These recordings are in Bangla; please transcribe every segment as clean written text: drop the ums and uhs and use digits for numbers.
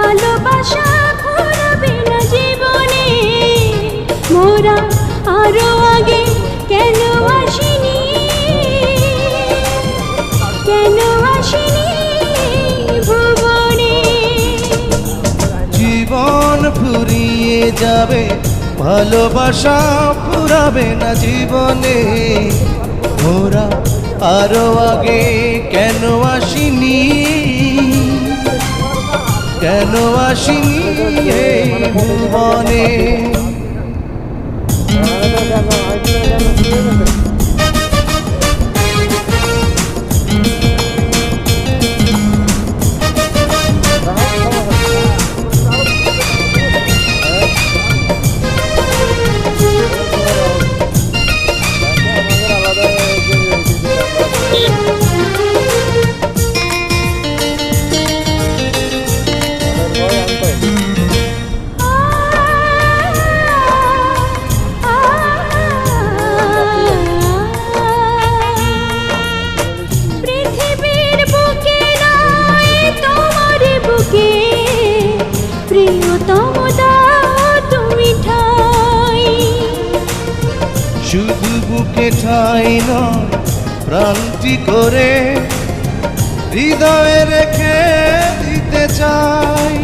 ভালোবাসা ফুরাবে না জীবনে, মোরা আরো আগে কেন আসিনি, কেন আসিনি ভুবনে। জীবন ফুরিয়ে যাবে, ভালোবাসা ফুরাবে না জীবনে, মোরা আরো আগে কেন আসিনি, কেন আসিনি এই ভুবনে। শুধু বুকে ঠাই নয়, প্রাণটি করে হৃদয়ে রেখে দিতে চাই।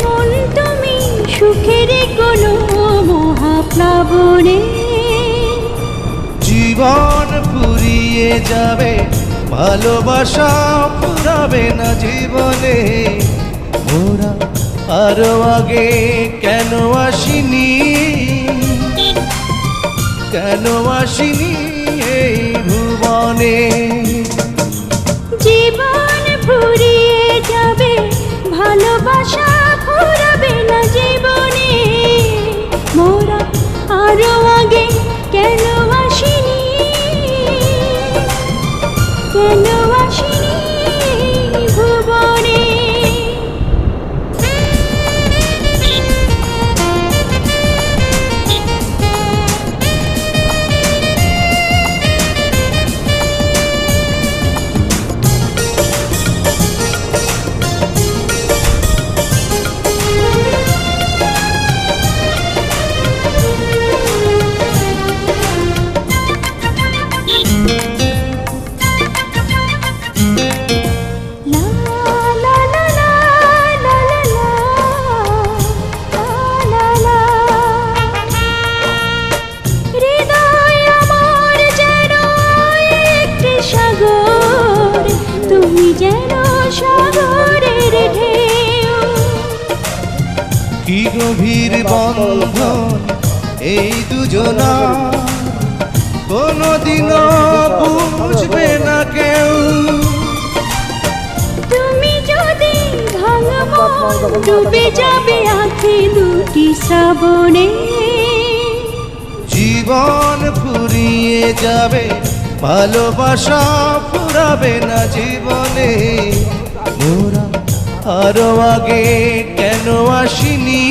মন তুমি সুখের কোনো মহাপ্লাবনে, জীবন ফুরিয়ে যাবে, ভালোবাসা ফুরাবে না জীবনে, মোরা আরো আগে কেন আসিনি, কেন আসিনি এই ভুবনে। জীবন ফুরিয়ে যাবে, ভালোবাসা ফুরাবে না জীবনে, মোরা আরো আগে কেন আসিনি, কেন আসিনি ভুবনে। কি গভীর বন্ধন এই দুজনা, কোনদিনও বুঝবে না কেউ। তুমি যদি ভাঙবো, ডুবে যাবে আঁখি দুটি শ্রাবণে। জীবন ফুরিয়ে যাবে, ভালোবাসা ফুরাবে না জীবনে, মোরা আরো আগে কেন আসিনি,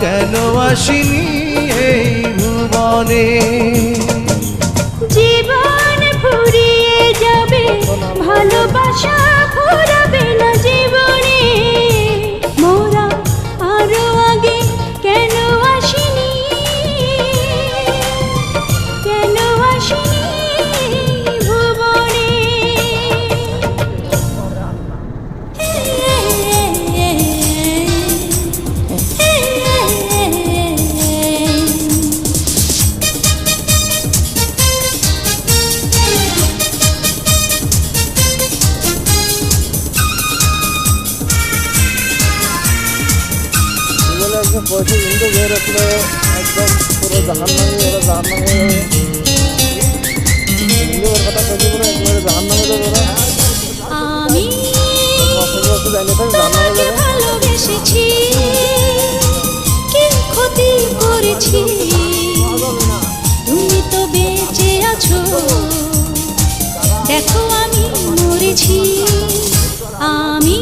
কেন আসিনি এই ভুবনে। জীবন ফুরিয়ে যাবে, ভালোবাসা ফুরাবে না জীবনে, মোরা আরো আগে কেন আসিনি, কেন আসিনি ভুবনে। বয়সে কিন্তু বের আসলে একদম পুরো জাহান্নামী, ওরা জাহান্নামী ওর কথা কই বলে একেবারে জাহান্নামে যাবে ওরা। আমি তোমাকে ভালোবেসেছি, কি ক্ষতি করেছি, তুমি তো বেঁচে আছো, দেখো আমি মরেছি। আমি